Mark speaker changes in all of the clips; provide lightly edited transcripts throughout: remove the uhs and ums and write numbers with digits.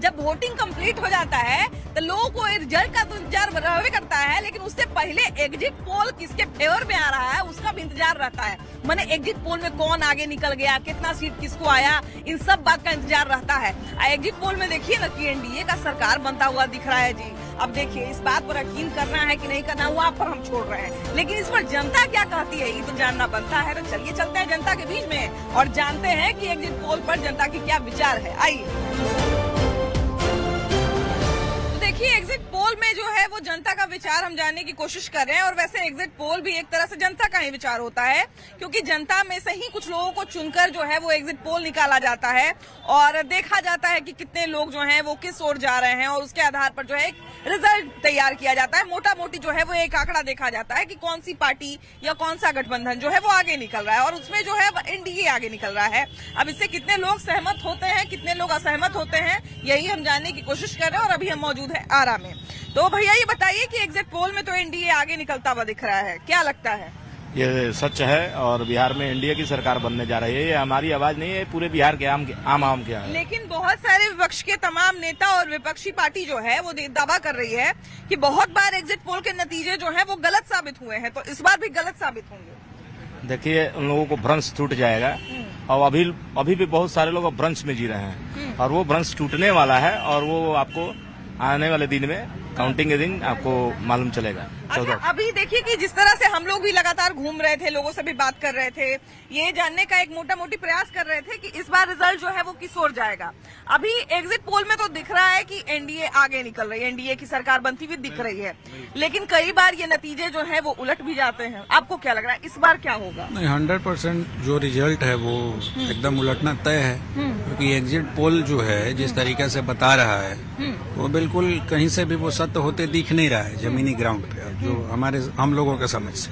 Speaker 1: जब voting complete हो जाता है तो लोगों को रिजल्ट का तो इंतजार रहवे करता है, लेकिन उससे पहले एग्जिट पोल किसके फेवर में आ रहा है उसका भी इंतजार रहता है। माने एग्जिट पोल में कौन आगे निकल गया, कितना सीट किसको आया, इन सब बात का इंतजार रहता है। एग्जिट पोल में देखिए ना कि एनडीए का सरकार बनता हुआ दिख रहा है जी। अब देखिए इस बात पर यकीन करना है कि नहीं करना, वहाँ पर हम छोड़ रहे हैं, लेकिन इस पर जनता क्या कहती है ये तो जानना बनता है। तो चलिए चलते हैं जनता के बीच में और जानते हैं कि एग्जिट पोल पर जनता की क्या विचार है। आइए देखिए एग्जिट पोल में जो है वो जनता का विचार हम जानने की कोशिश कर रहे हैं। और वैसे एग्जिट पोल भी एक तरह से जनता का ही विचार होता है, क्योंकि जनता में से ही कुछ लोगों को चुनकर जो है वो एग्जिट पोल निकाला जाता है और देखा जाता है कि कितने लोग जो हैं वो किस ओर जा रहे हैं और उसके आधार पर जो है एक रिजल्ट तैयार किया जाता है। मोटा मोटी जो है वो एक आंकड़ा देखा जाता है कि कौन सी पार्टी या कौन सा गठबंधन जो है वो आगे निकल रहा है और उसमें जो है एनडीए आगे निकल रहा है। अब इससे कितने लोग सहमत होते हैं, कितने लोग असहमत होते हैं, यही हम जानने की कोशिश कर रहे हैं। और अभी हम मौजूद है आरा में। तो भैया ये बताइए कि एग्जिट पोल में तो एनडीए आगे निकलता हुआ दिख रहा है, क्या लगता है?
Speaker 2: ये सच है और बिहार में एनडीए की सरकार बनने जा रही है। ये हमारी आवाज नहीं है, पूरे बिहार के आम क्या है।
Speaker 1: लेकिन बहुत सारे विपक्ष के तमाम नेता और विपक्षी पार्टी जो है वो दावा कर रही है कि बहुत बार एग्जिट पोल के नतीजे जो है वो गलत साबित हुए हैं, तो इस बार भी गलत साबित होंगे।
Speaker 2: देखिए उन लोगों को भ्रंश टूट जाएगा और अभी भी बहुत सारे लोग भ्रंश में जी रहे हैं और वो भ्रंश टूटने वाला है और वो आपको आने वाले दिन में काउंटिंग के दिन आपको मालूम चलेगा।
Speaker 1: अच्छा, अभी देखिए कि जिस तरह से हम लोग भी लगातार घूम रहे थे, लोगों से भी बात कर रहे थे, ये जानने का एक मोटा मोटी प्रयास कर रहे थे कि इस बार रिजल्ट जो है वो किस ओर जाएगा। अभी एग्जिट पोल में तो दिख रहा है कि एनडीए आगे निकल रही है, एनडीए की सरकार बनती हुई दिख रही है, लेकिन कई बार ये नतीजे जो है वो उलट भी जाते हैं। आपको क्या लग रहा है इस बार क्या होगा?
Speaker 3: 100% जो रिजल्ट है वो एकदम उलटना तय है, क्योंकि एग्जिट पोल जो है जिस तरीके से बता रहा है वो बिल्कुल कहीं से भी वो सत्य होते दिख नहीं रहा है जमीनी ग्राउंड पे, जो हम लोगों के समझ से।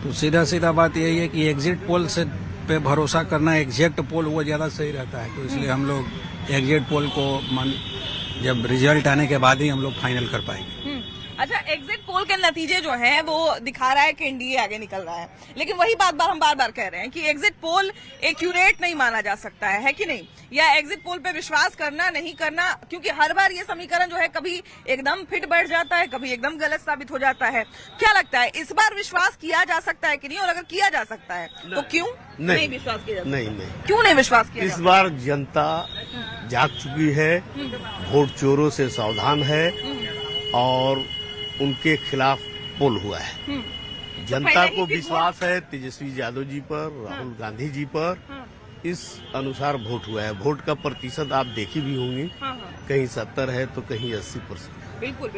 Speaker 3: तो सीधा सीधा बात यही है कि एग्जिट पोल से पे भरोसा करना, एग्जैक्ट पोल वो ज्यादा सही रहता है। तो इसलिए हम लोग एग्जिट पोल को जब रिजल्ट आने के बाद ही हम लोग फाइनल कर पाएंगे।
Speaker 1: अच्छा, एग्जिट पोल के नतीजे जो हैं वो दिखा रहा है कि एनडीए आगे निकल रहा है, लेकिन वही बात हम बार बार कह रहे हैं कि एग्जिट पोल एक्यूरेट नहीं माना जा सकता है कि नहीं, या एग्जिट पोल पे विश्वास करना नहीं करना, क्योंकि हर बार ये समीकरण जो है कभी एकदम फिट बैठ जाता है, कभी एकदम गलत साबित हो जाता है। क्या लगता है इस बार विश्वास किया जा सकता है कि नहीं, और अगर किया जा सकता है तो क्यों नहीं विश्वास किया जा सकता?
Speaker 4: नहीं,
Speaker 1: क्यों नहीं विश्वास किया?
Speaker 4: इस बार जनता जाग चुकी है, वोट चोरों से सावधान है और उनके खिलाफ पोल हुआ है। जनता को विश्वास है तेजस्वी यादव जी पर, राहुल गांधी जी पर, इस अनुसार वोट हुआ है। वोट का प्रतिशत आप देखी भी होंगी, कहीं 70 है तो कहीं 80%।
Speaker 1: बिल्कुल।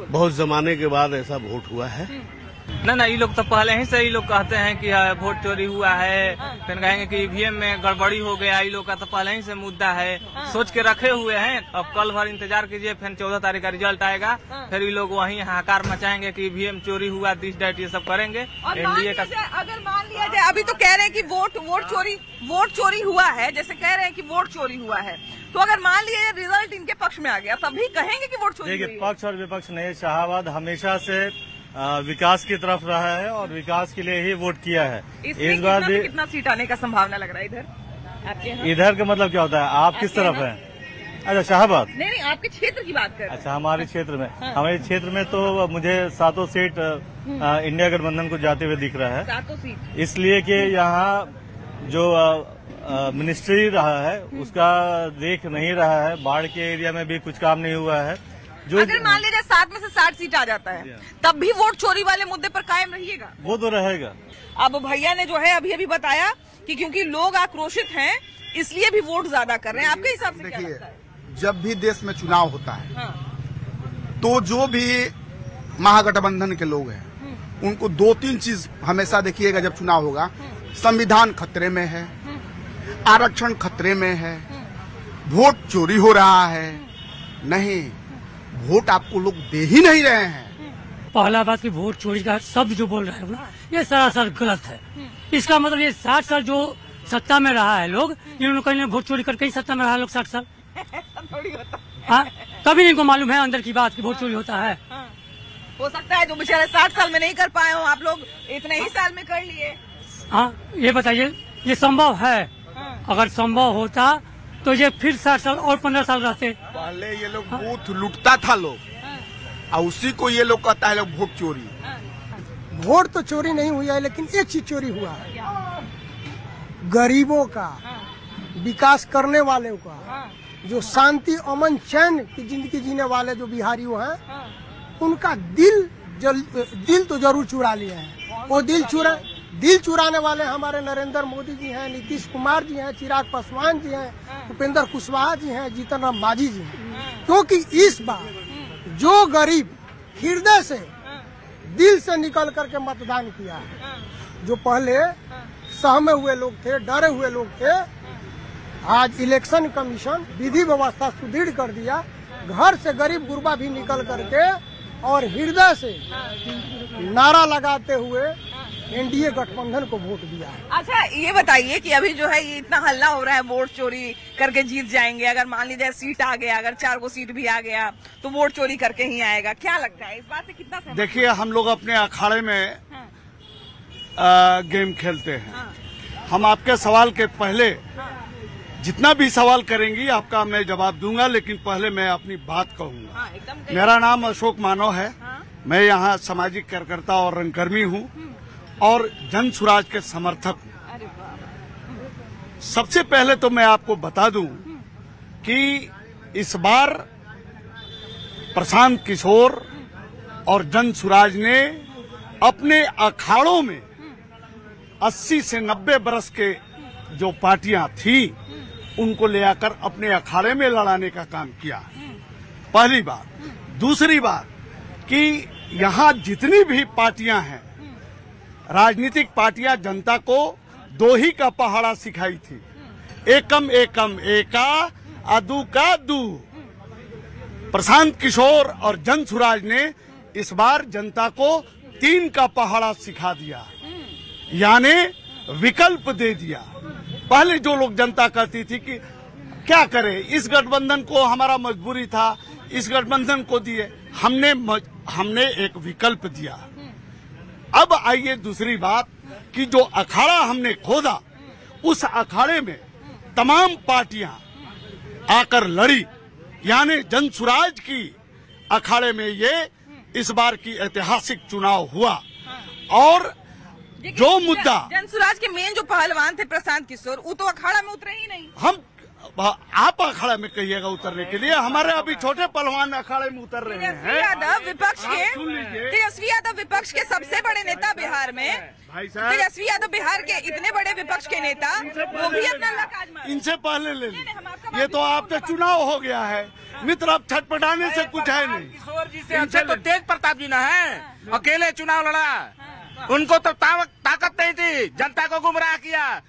Speaker 4: बहुत जमाने के बाद ऐसा वोट हुआ है।
Speaker 5: ना ये लोग तो पहले ही से ये लोग कहते हैं कि वोट चोरी हुआ है, फिर कहेंगे कि ईवीएम में गड़बड़ी हो गया। ये लोग का तो पहले ही से मुद्दा है, सोच के रखे हुए हैं। अब कल भर इंतजार कीजिए, फिर 14 तारीख का रिजल्ट आएगा, फिर ये लोग वहीं हाहाकार मचाएंगे कि ईवीएम चोरी हुआ, दिस डेट ये सब करेंगे।
Speaker 1: एनडीए का अगर मान लिया जाए, अभी तो कह रहे हैं कि वोट चोरी हुआ है, जैसे कह रहे हैं कि वोट चोरी हुआ है, तो अगर मान लिया रिजल्ट इनके पक्ष में आ गया तभी कहेंगे कि वोट चोरी?
Speaker 6: देखिए, पक्ष और विपक्ष नहीं, शाहाबाद हमेशा से विकास की तरफ रहा है और विकास के लिए ही वोट किया है। इस बार भी
Speaker 1: कितना सीट आने का संभावना लग रहा है इधर आपके यहाँ?
Speaker 6: इधर का मतलब क्या होता है, आप किस तरफ हैं? अच्छा, शाहाबाद?
Speaker 1: नहीं, आपके क्षेत्र की बात कर।
Speaker 6: अच्छा, हमारे क्षेत्र में, हमारे क्षेत्र में तो मुझे 7 सीट इंडिया गठबंधन को जाते हुए दिख रहा है। 7 सीट इसलिए कि यहाँ जो मिनिस्ट्री रहा है उसका देख नहीं रहा है, बाढ़ के एरिया में भी कुछ काम नहीं हुआ है।
Speaker 1: अगर मान लीजिए 7 में से 60 सीट आ जाता है तब भी वोट चोरी वाले मुद्दे पर कायम रहिएगा?
Speaker 6: वो तो रहेगा।
Speaker 1: अब भैया ने जो है अभी बताया कि क्योंकि लोग आक्रोशित हैं इसलिए भी वोट ज्यादा कर रहे हैं। आपके हिसाब से क्या लगता है?
Speaker 7: जब भी देश में चुनाव होता है तो जो भी महागठबंधन के लोग हैं उनको 2-3 चीज हमेशा देखिएगा जब चुनाव होगा। संविधान खतरे में है, आरक्षण खतरे में है, वोट चोरी हो रहा है, नहीं वोट आपको लोग दे ही नहीं रहे हैं।
Speaker 8: पहला बात कि वोट चोरी का शब्द जो बोल रहे हैं ना, ये सरासर गलत है। इसका मतलब ये 60 साल जो सत्ता में रहा है लोग, इन्होंने कहीं वोट चोरी करके ही सत्ता में रहा है लोग 60 साल। हाँ, कभी इनको मालूम है अंदर की बात कि वोट चोरी होता है।
Speaker 1: हो सकता है जो बेचारे 60 साल में नहीं कर पाए हो, आप लोग इतने ही साल में कर लिए।
Speaker 8: हाँ, ये बताइए ये संभव है? अगर संभव होता तो ये फिर 60 साल और 15 साल रहते।
Speaker 7: पहले ये लोग बूथ लूटता था लोग, और उसी को ये लोग कहता है लोग वोट चोरी।
Speaker 9: वोट तो चोरी नहीं हुआ है, लेकिन एक चीज चोरी हुआ है, गरीबों का, विकास करने वालों का, जो शांति अमन चैन की जिंदगी जीने वाले जो बिहारियों हैं, उनका दिल तो जरूर चुरा लिए हैं। वो दिल चुराने वाले हमारे नरेंद्र मोदी जी हैं, नीतीश कुमार जी हैं, चिराग पासवान जी हैं, उपेंद्र कुशवाहा जी हैं, जीतन राम मांझी जी हैं। क्योंकि इस बार जो गरीब हृदय से दिल से निकल करके मतदान किया है, जो पहले सहमे हुए लोग थे, डरे हुए लोग थे, आज इलेक्शन कमीशन विधि व्यवस्था सुदृढ़ कर दिया। घर से गरीब गुरबा भी निकल करके और हृदय से नारा लगाते हुए एनडीए गठबंधन को वोट दिया है।
Speaker 1: अच्छा, ये बताइए कि अभी जो है ये इतना हल्ला हो रहा है, वोट चोरी करके जीत जाएंगे, अगर मान लीजिए सीट आ गया, अगर 4 सीट भी आ गया तो वोट चोरी करके ही आएगा, क्या लगता है इस बात से कितना सहमत?
Speaker 7: देखिए, हम लोग अपने अखाड़े में गेम खेलते हैं। हम आपके सवाल के पहले जितना भी सवाल करेंगी आपका मैं जवाब दूंगा, लेकिन पहले मैं अपनी बात कहूंगा। मेरा नाम अशोक मानव है। मैं यहाँ सामाजिक कार्यकर्ता और रंगकर्मी हूँ और जन सुराज के समर्थक हूँ। सबसे पहले तो मैं आपको बता दूं कि इस बार प्रशांत किशोर और जन सुराज ने अपने अखाड़ों में 80 से 90 बरस के जो पार्टियां थी उनको ले आकर अपने अखाड़े में लड़ाने का काम किया। पहली बात। दूसरी बात कि यहाँ जितनी भी पार्टियां हैं, राजनीतिक पार्टियां जनता को 2 ही का पहाड़ा सिखाई थी, एकम एकम एका, अदू का दू। प्रशांत किशोर और जन सुराज ने इस बार जनता को 3 का पहाड़ा सिखा दिया, यानी विकल्प दे दिया। पहले जो लोग जनता कहती थी कि क्या करें, इस गठबंधन को हमारा मजबूरी था, इस गठबंधन को दिए, हमने एक विकल्प दिया। अब आइए दूसरी बात कि जो अखाड़ा हमने खोदा, उस अखाड़े में तमाम पार्टियां आकर लड़ी, यानी जन सुराज की अखाड़े में ये इस बार की ऐतिहासिक चुनाव हुआ। और जो मुद्दा
Speaker 1: जन सुराज के मेन जो पहलवान थे प्रशांत किशोर, वो तो अखाड़ा में उतरे ही नहीं।
Speaker 7: आप अखाड़ा में कहिएगा उतरने के लिए, हमारे अभी छोटे पहलवान अखाड़े में उतर रहे हैं।
Speaker 1: तेजस्वी यादव विपक्ष के सबसे बड़े नेता बिहार में, तेजस्वी यादव बिहार के इतने बड़े विपक्ष के नेता, वो भी अपना लक आजमा।
Speaker 7: इनसे पहले ले लीजिए, ये तो आपका चुनाव हो गया है मित्र, अब छटपटाने से कुछ है नहीं।
Speaker 10: किशोर जी से अच्छे तो तेज प्रताप जी न है, अकेले चुनाव लड़ा, उनको तो ताकत नहीं थी, जनता को गुमराह किया,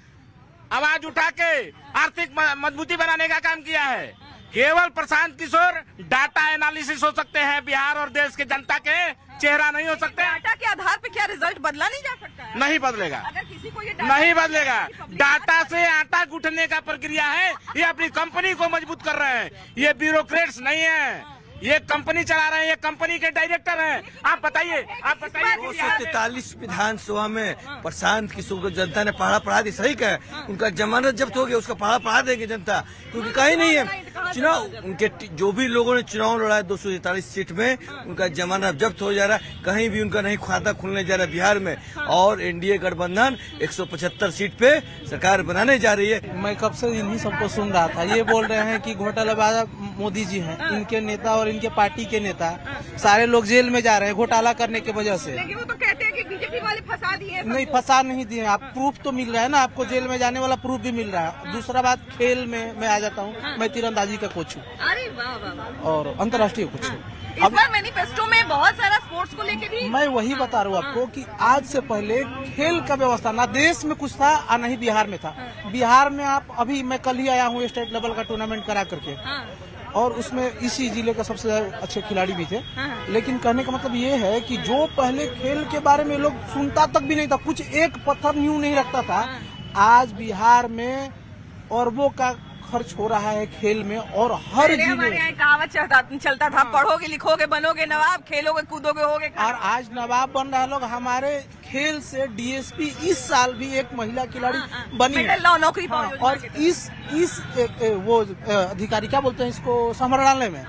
Speaker 10: आवाज उठा के आर्थिक मजबूती बनाने का काम किया है। केवल प्रशांत किशोर डाटा एनालिसिस हो सकते हैं, बिहार और देश के जनता के चेहरा नहीं हो सकते।
Speaker 1: डाटा के आधार पे क्या रिजल्ट बदला नहीं जा सकता है?
Speaker 10: नहीं बदलेगा,
Speaker 1: अगर किसी को ये
Speaker 10: नहीं बदलेगा। डाटा से आटा गूंथने का प्रक्रिया है, ये अपनी कंपनी को मजबूत कर रहे हैं, ये ब्यूरोक्रेट्स नहीं है, ये कंपनी चला रहे हैं, ये कंपनी के डायरेक्टर हैं। आप बताइए
Speaker 11: 243 विधानसभा में प्रशांत किशोर को जनता ने पहाड़ा पढ़ा दी। सही कहे, उनका जमानत जब्त हो गया, उसका पहाड़ा पढ़ा देंगे जनता, क्योंकि कहीं नहीं है चुनाव। उनके जो भी लोगों ने चुनाव लड़ा है 243 सीट में, उनका जमानत जब्त हो जा रहा है, कहीं भी उनका नहीं खाता खुलने जा रहा है बिहार में। और एनडीए गठबंधन 175 सीट पे सरकार बनाने जा रही है।
Speaker 12: मैं कब से इन्हीं सबको सुन रहा था, ये बोल रहे हैं कि घोटालाबाज मोदी जी हैं, इनके नेता और इनके पार्टी के नेता सारे लोग जेल में जा रहे हैं घोटाला करने की वजह से।
Speaker 1: लेकिन वो तो कहते हैं कि बीजेपी वाले फंसा दिए।
Speaker 12: नहीं, फंसा नहीं दिए, आप प्रूफ तो मिल रहा है ना, आपको जेल में जाने वाला प्रूफ भी मिल रहा है। दूसरा बात, खेल में मैं आ जाता हूँ, मैं तीरंदाजी का कोच हूँ।
Speaker 1: अरे वाह वाह,
Speaker 12: और अंतर्राष्ट्रीय कोच हूँ।
Speaker 1: इस बार मैनिफेस्टो में बहुत सारा स्पोर्ट्स को लेके भी,
Speaker 12: मैं वही बता रहा हूँ आपको कि आज से पहले खेल का व्यवस्था ना देश में कुछ था और नहीं बिहार में था। बिहार में आप अभी, मैं कल ही आया हूँ स्टेट लेवल का टूर्नामेंट करा करके, और उसमें इसी जिले के सबसे अच्छे खिलाड़ी भी थे। लेकिन कहने का मतलब ये है कि जो पहले खेल के बारे में लोग सुनता तक भी नहीं था, कुछ एक पत्थर न्यू नहीं रखता था, आज बिहार में अरबों का खर्च हो रहा है खेल में, और हर जिले
Speaker 1: हमारे यहाँ कहावत चलता था, पढ़ोगे लिखोगे बनोगे नवाब, खेलोगे कूदोगे होगे।
Speaker 12: और आज नवाब बन रहे लोग। हमारे खेल से डीएसपी इस साल भी एक महिला खिलाड़ी बनी है,
Speaker 1: नौकरी
Speaker 12: और इस वो अधिकारी क्या बोलते हैं इसको, संभालने में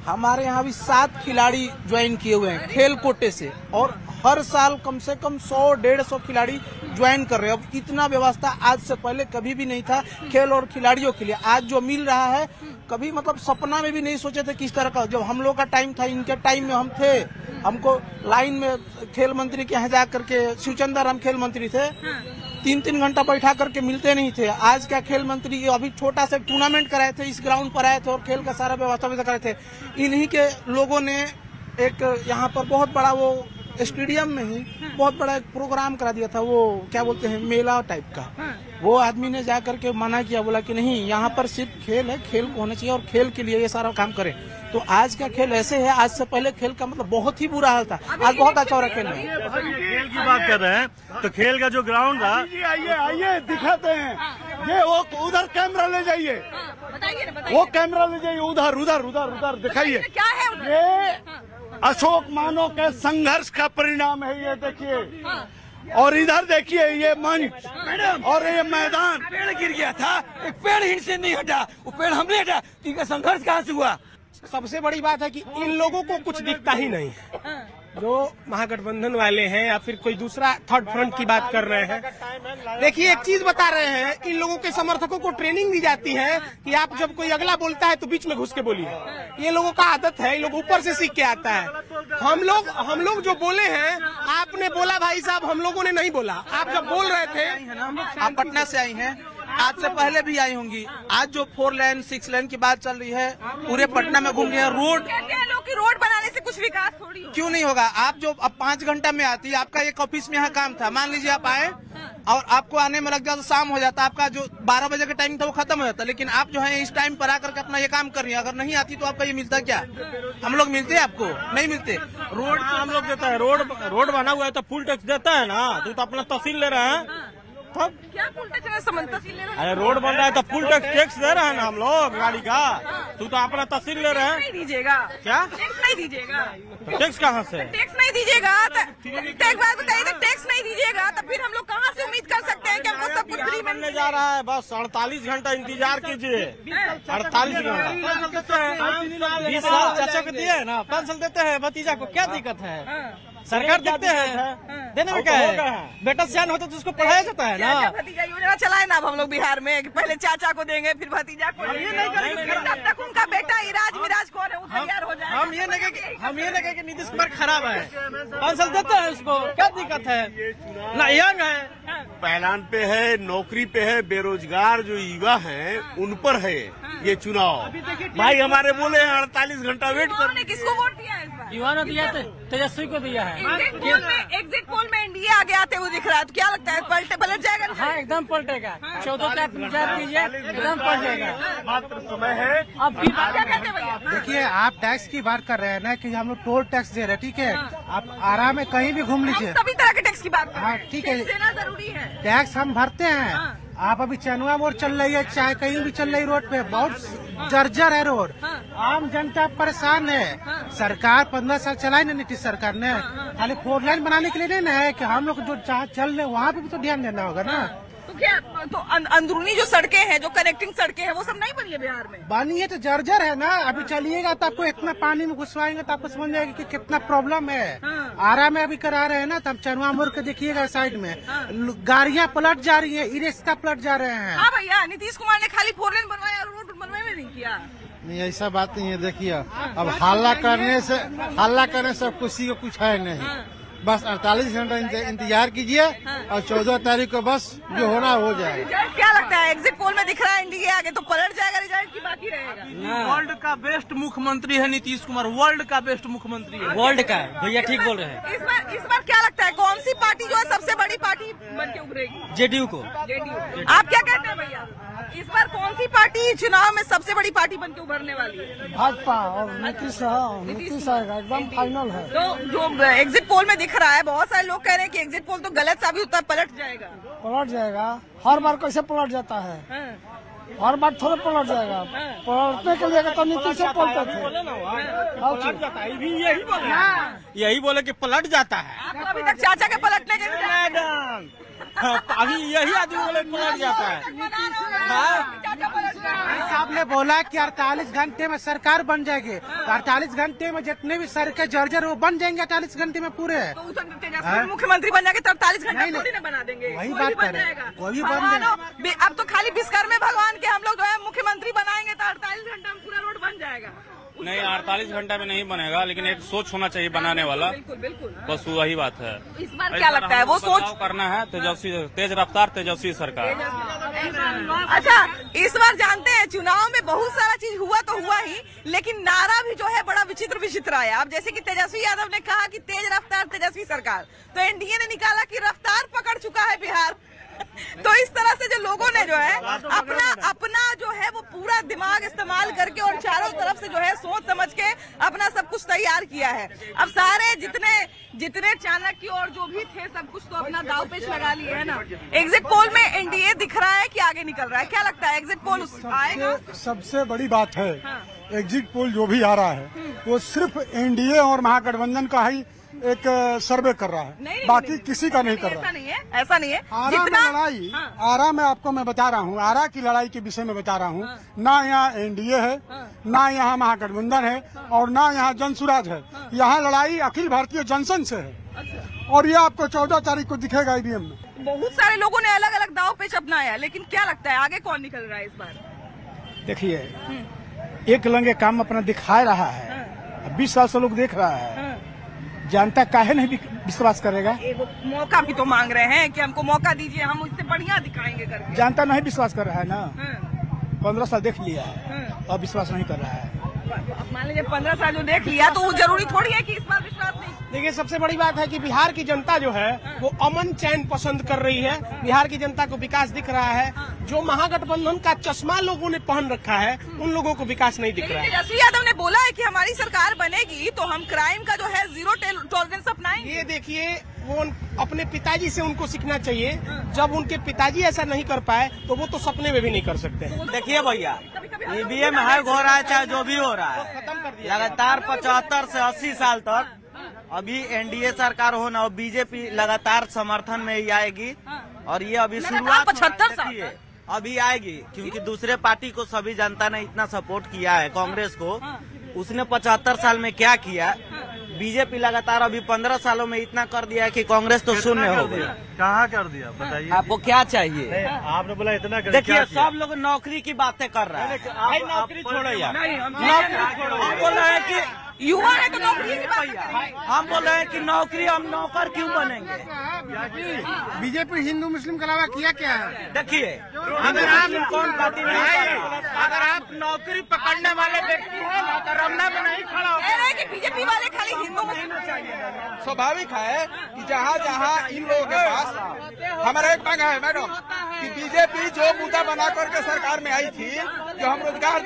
Speaker 12: हमारे यहाँ भी 7 खिलाड़ी ज्वाइन किए हुए हैं खेल कोटे से, और हर साल कम से कम 100-150 खिलाड़ी ज्वाइन कर रहे हैं। अब इतना व्यवस्था आज से पहले कभी भी नहीं था खेल और खिलाड़ियों के लिए। आज जो मिल रहा है, कभी मतलब सपना में भी नहीं सोचे थे किस तरह का। जब हम लोग का टाइम था, इनके टाइम में हम थे, हमको लाइन में खेल मंत्री के यहाँ जा करके, शिवचंद्र हम खेल मंत्री थे, 3-3 घंटा बैठा करके मिलते नहीं थे। आज क्या खेल मंत्री अभी छोटा सा टूर्नामेंट कराए थे, इस ग्राउंड पर आए थे और खेल का सारा व्यवस्था कराए थे। इन्हीं के लोगों ने एक यहाँ पर बहुत बड़ा वो स्टेडियम में ही बहुत बड़ा एक प्रोग्राम करा दिया था, वो क्या बोलते हैं मेला टाइप का। वो आदमी ने जा करके मना किया, बोला कि नहीं, यहाँ पर सिर्फ खेल है, खेल को होना चाहिए और खेल के लिए ये सारा काम करें। तो आज का खेल ऐसे है, आज से पहले खेल का मतलब बहुत ही बुरा हाल था, आज बहुत अच्छा हो रहा है खेल में।
Speaker 6: खेल की बात कर रहे हैं तो खेल का जो ग्राउंड था,
Speaker 7: आइए दिखाते हैं। ये वो उधर कैमरा ले जाइए, वो कैमरा ले जाइए, उधर उधर उधर उधर दिखाइए।
Speaker 1: क्या है
Speaker 7: ये अशोक मानो के संघर्ष का परिणाम है, ये देखिए। और इधर देखिए ये मंच और ये मैदान।
Speaker 11: पेड़ गिर गया था, एक पेड़ हिंड से नहीं हटा, वो पेड़ हमने हटा, इनका संघर्ष कहाँ से हुआ?
Speaker 13: सबसे बड़ी बात है कि इन लोगों को कुछ दिखता ही नहीं है। जो महागठबंधन वाले हैं या फिर कोई दूसरा थर्ड फ्रंट की बात कर रहे हैं, देखिए एक चीज बता रहे हैं, इन लोगों के समर्थकों को ट्रेनिंग दी जाती है कि आप जब कोई अगला बोलता है तो बीच में घुस के बोलिए। ये लोगों का आदत है, ये लोग ऊपर से सीख के आता है। हम लोग जो बोले हैं, आपने बोला भाई साहब, हम लोगों ने नहीं बोला। आप जब बोल रहे थे,
Speaker 12: आप पटना से आई हैं, आज से पहले भी आई होंगी। आज जो 4 लेन 6 लेन की बात चल रही है, पूरे पटना में घूम रही है।
Speaker 1: रोड बनाने से कुछ विकास थोड़ी
Speaker 12: क्यों नहीं होगा? आप जो अब 5 घंटा में आती, आपका एक ऑफिस में यहाँ काम था, मान लीजिए आप आए और आपको आने में लग जाता, शाम हो जाता, आपका जो 12 बजे का टाइम था वो खत्म हो जाता। लेकिन आप जो है इस टाइम पर आकर के अपना ये काम कर रही है। अगर नहीं आती तो आपका ये मिलता क्या? हम लोग मिलते हैं आपको? नहीं मिलते।
Speaker 13: रोड हम लोग देता है, रोड बना हुआ है तो फुल टैक्स देता है ना, तो अपना तहसील ले रहे हैं।
Speaker 1: तब क्या फुल टैक्स तहसील ले रहे हैं?
Speaker 13: अरे रोड बन रहा है तो फुल टैक्स दे रहे हैं ना हम लोग गाड़ी का, तू तो अपना तहसील ले रहे हैं।
Speaker 1: नहीं दीजिएगा क्या? टैक्स नहीं दीजिएगा
Speaker 13: तो टैक्स कहाँ से?
Speaker 1: टैक्स नहीं दीजिएगा एक बात बताइए, तो टैक्स नहीं दीजिएगा तो फिर हम लोग कहाँ से उम्मीद कर सकते हैं कि हमको सब कुछ फ्री मिलने
Speaker 13: जा रहा है? बस 48 घंटा इंतजार कीजिए। 48 घंटा 20 साल चाचा को दिए है ना, 5 साल देते हैं भतीजा को, क्या दिक्कत है? सरकार देते हैं, देने में क्या है? बेटा सियान होता तो उसको पढ़ाया जाता है ना।
Speaker 1: भतीजा योजना चलाए ना हम लोग बिहार में, कि पहले चाचा को देंगे फिर भतीजा को, तब तक उनका बेटा इराज मिराज कौन है वो तैयार हो जाए।
Speaker 13: हम ये नहीं कहे कि नीतीश कुमार खराब है, 5 साल देते हैं उसको, क्या दिक्कत है? ना यंग है,
Speaker 4: पहलान पे है, नौकरी पे है, बेरोजगार जो युवा हैं उन पर है ये चुनाव। भाई हमारे बोले 48 घंटा वेट कर।
Speaker 1: किसको वोट दिया है इस बार?
Speaker 8: युवा ने दिया, तेजस्वी को दिया है।
Speaker 1: एग्जिट पोल में एनडीए आगे आते हुए दिख रहा है, तो क्या लगता है पलट जाएगा?
Speaker 8: हाँ एकदम पलटेगा, 14 का विचार कीजिए, एकदम पलटेगा।
Speaker 6: मात्र समय है।
Speaker 8: अब
Speaker 1: क्या कहते हैं भैया?
Speaker 14: देखिए आप टैक्स की बात कर रहे हैं ना, कि हम लोग टोल टैक्स दे रहे हैं, ठीक है? आप आराम में कहीं भी घूम लीजिए,
Speaker 1: सभी तरह के टैक्स की बात।
Speaker 14: हाँ ठीक है,
Speaker 1: देना जरूरी है,
Speaker 14: टैक्स हम भरते हैं। आप अभी चनुआ मोड़ चल रही है, चाहे कहीं भी चल रही रोड पे, बहुत जर्जर है रोड, आम जनता परेशान है। सरकार 15 साल चलाई ना नीतीश सरकार ने, खाली 4 लाइन बनाने के लिए नहीं ना है कि हम लोग जो चल रहे वहाँ पे भी तो ध्यान देना होगा ना।
Speaker 1: तो क्या तो अंदरूनी जो सड़कें हैं, जो कनेक्टिंग सड़कें हैं, वो सब नहीं बनी है बिहार में?
Speaker 14: बनी है तो जर्जर है ना। अभी चलिएगा तो आपको इतना पानी में घुसवाएंगे तो आपको समझ जाएगा कि कितना प्रॉब्लम है। आरा में अभी करा रहे हैं ना, तब चनुआ मोड़ के देखिएगा साइड में गाड़ियां पलट जा रही है, ई रिक्शा पलट जा रहे हैं।
Speaker 1: हाँ भैया, नीतीश कुमार ने खाली 4 लेन बनवाया, रोड बनवाए में नहीं किया।
Speaker 14: नहीं ऐसा बात नहीं है। देखिए अब हल्ला करने से किसी को कुछ है नहीं। बस 48 घंटा इंतजार कीजिए और 14 तारीख को बस जो होना हो जाए।
Speaker 1: क्या लगता है एग्जिट पोल में दिख रहा है एनडीए आगे, तो पलट जाएगा रिजल्ट की बाकी रहेगा?
Speaker 12: वर्ल्ड का बेस्ट मुख्यमंत्री है नीतीश कुमार, वर्ल्ड का बेस्ट मुख्यमंत्री है।
Speaker 8: वर्ल्ड का भैया ठीक बोल रहे हैं।
Speaker 1: इस बार क्या लगता है कौन सी पार्टी जो है सबसे बड़ी पार्टी बन के उभरेगी?
Speaker 8: जेडीयू को।
Speaker 1: आप क्या कहते हैं भैया, इस बार कौन सी पार्टी चुनाव में सबसे बड़ी पार्टी बन के उभरने वाली है?
Speaker 9: भाजपा और नीतीश आएगा, एकदम फाइनल है।
Speaker 1: तो जो एग्जिट पोल में दिख रहा है, बहुत सारे लोग कह रहे हैं कि एग्जिट पोल तो गलत साबित होता है, पलट जाएगा।
Speaker 9: पलट जाएगा, हर बार कैसे पलट जाता है? हर बार थोड़ा पलट जाएगा। पलटने के लिए तो नीतीश से पलटते थे।
Speaker 13: यही बोले कि पलट जाता है।
Speaker 1: अभी तक चाचा के पलटने के
Speaker 13: मैडम अभी यही आदमी बोले पलट जाता है।
Speaker 14: साहब ने बोला कि 48 घंटे में सरकार बन जाएगी। 48 घंटे में जितने भी सर के जर्जर वो बन जाएंगे 48 घंटे में पूरे।
Speaker 1: मुख्यमंत्री बन जाएंगे तो 48 घंटे थोड़ी ना बना देंगे।
Speaker 14: वही बात करें, वही बन
Speaker 1: अब तो खाली विश्वकर्मा भगवान के हम लोग जो है मुख्यमंत्री बनाएंगे तो 48 घंटे में पूरा रोड बन जाएगा।
Speaker 5: नहीं 48 घंटा में नहीं बनेगा, लेकिन एक सोच होना चाहिए बनाने वाला।
Speaker 1: बिल्कुल
Speaker 5: बस वही बात है।
Speaker 1: इस बार क्या लगता है वो सोच
Speaker 5: करना है? तेजस्वी, तेज रफ्तार तेजस्वी सरकार।
Speaker 1: अच्छा, इस बार जानते हैं चुनाव में बहुत सारा चीज हुआ तो हुआ ही, लेकिन नारा भी जो है बड़ा विचित्र आया। अब जैसे कि तेजस्वी यादव ने कहा कि तेज रफ्तार तेजस्वी सरकार, तो एनडीए ने निकाला कि रफ्तार पकड़ चुका है बिहार। तो इस तरह से जो लोगों ने जो है अपना जो है वो पूरा दिमाग इस्तेमाल करके और चारों तरफ से जो है सोच समझ के अपना सब कुछ तैयार किया है। अब सारे जितने चाणक्य और जो भी थे सब कुछ तो अपना दाव पेच लगा लिए है ना। एग्जिट पोल में एनडीए दिख रहा है कि आगे निकल रहा है, क्या लगता है एग्जिट पोल आएगा?
Speaker 9: सबसे बड़ी बात है एग्जिट पोल जो भी आ रहा है वो सिर्फ एनडीए और महागठबंधन का ही एक सर्वे कर रहा है। बाकी किसी का नहीं कर रहा है।
Speaker 1: ऐसा नहीं है।
Speaker 9: आरा में लड़ाई, आरा में आपको मैं बता रहा हूँ, आरा की लड़ाई के विषय में बता रहा हूँ। ना यहाँ एनडीए है, ना यहाँ महागठबंधन है और ना यहाँ जनसुराज है। यहाँ लड़ाई अखिल भारतीय जनसंघ से है। और ये आपको 14 तारीख को दिखेगा ईवीएम में।
Speaker 1: बहुत सारे लोगों ने अलग अलग दाव पेच अपनाया, लेकिन क्या लगता है आगे कौन निकल रहा है इस बार?
Speaker 14: देखिए, एक लंगे काम अपना दिखा रहा है, 20 साल से लोग देख रहा है। जनता काहे नहीं विश्वास करेगा?
Speaker 1: मौका भी तो मांग रहे हैं कि हमको मौका दीजिए, हम उससे बढ़िया दिखाएंगे करके।
Speaker 14: जनता नहीं विश्वास कर रहा है ना। 15 साल देख लिया है, अब विश्वास नहीं कर रहा है।
Speaker 1: मान लीजिए 15 साल जो देख लिया तो वो जरूरी थोड़ी है कि इस बार विश्वास नहीं।
Speaker 13: देखिए, सबसे बड़ी बात है कि बिहार की जनता जो है वो अमन चैन पसंद कर रही है। बिहार की जनता को विकास दिख रहा है। जो महागठबंधन का चश्मा लोगों ने पहन रखा है उन लोगों को विकास नहीं दिख रहा है।
Speaker 1: तेजस्वी यादव ने बोला है कि हमारी सरकार बनेगी तो हम क्राइम का जो है जीरो टॉलरेंस अपनाएंगे।
Speaker 13: ये देखिए, वो अपने पिताजी से उनको सीखना चाहिए। जब उनके पिताजी ऐसा नहीं कर पाए तो वो तो सपने में भी नहीं कर सकते हैं।
Speaker 15: देखिए भैया, ईवीएम हैक हो रहा है चाहे जो भी हो रहा है, लगातार 75 से 80 साल तक अभी एनडीए सरकार हो ना, बीजेपी लगातार समर्थन में ही आएगी। और ये अभी शुरुआत
Speaker 1: 75 साल
Speaker 15: अभी आएगी, क्योंकि दूसरे पार्टी को सभी जनता ने इतना सपोर्ट किया है। कांग्रेस को उसने 75 साल में क्या किया, बीजेपी लगातार अभी 15 सालों में इतना कर दिया है कि कांग्रेस तो शून्य हो गई।
Speaker 6: कहाँ कर दिया बताइए?
Speaker 15: आपको क्या चाहिए?
Speaker 6: आपने बोला इतना कर।
Speaker 15: देखिए, सब लोग नौकरी की बातें कर रहे हैं। नौकरी छोड़ो यार, नौकरी छोड़ो। हम बोल रहे हैं कि
Speaker 1: युवा है तो नौकरी की बात।
Speaker 15: हम बोल रहे हैं कि नौकरी, हम नौकर क्यों बनेंगे?
Speaker 14: बीजेपी हिंदू मुस्लिम के अलावा किया क्या है?
Speaker 15: देखिए, अगर आप कौन पार्टी नहीं,
Speaker 10: अगर आप नौकरी पकड़ने वाले व्यक्ति हैं तो रमना में नहीं खड़ा हो
Speaker 1: कि बीजेपी वाले खाली हिंदू मुस्लिम।
Speaker 12: स्वाभाविक है कि जहाँ जहाँ इन लोगों के पास हमारा एक मांग है मैडम कि बीजेपी जो मुद्दा बना करके सरकार में आई थी, जो हम रोजगार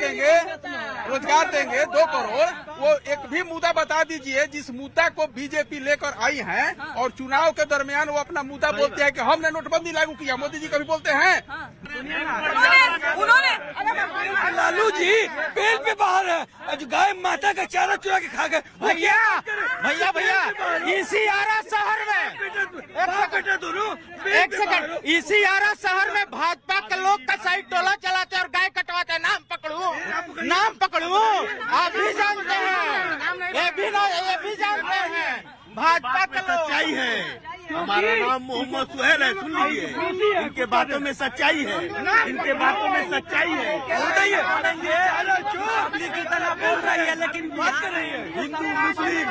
Speaker 12: देंगे 2 करोड़, वो एक भी मुद्दा बता दीजिए जिस मुद्दा को बीजेपी लेकर आई है और चुनाव के दरमियान वो अपना मुद्दा बोलते हैं कि हमने नोटबंदी लागू किया। मोदी जी कभी बोलते हैं?
Speaker 1: उन्होंने
Speaker 11: लालू जी पेड़ पे बाहर है, जो गाय माता का चारा चुरा के खा गए।
Speaker 10: भैया इसी आरा शहर में एक सेकंड, इसी आरा शहर में भाजपा के लोग कसाई टोला चलाते और गाय कटवाते। नाम पकड़ू आप भी जानते हैं, ये भी जानते हैं भाजपा के लोग।
Speaker 4: सच्चाई है, हमारा नाम मोहम्मद सुहेल है। सुन लीजिए, इनके बातों में सच्चाई है, इनके बातों में सच्चाई है।
Speaker 15: पब्लिक की तरह बोल रही है लेकिन बात कर रही है
Speaker 4: हिंदू मुस्लिम।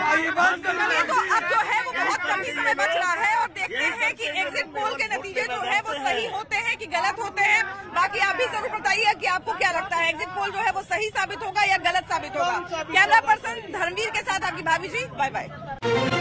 Speaker 1: तो अब जो है वो बहुत कम ही समय बच रहा है और देखते हैं कि एग्जिट पोल के नतीजे जो है वो सही होते हैं कि गलत होते हैं। बाकी आप भी जरूर बताइए कि आपको क्या लगता है, एग्जिट पोल जो है वो सही साबित होगा या गलत साबित होगा। कैमरा पर्सन धर्मवीर के साथ आपकी भाभी जी, बाय बाय।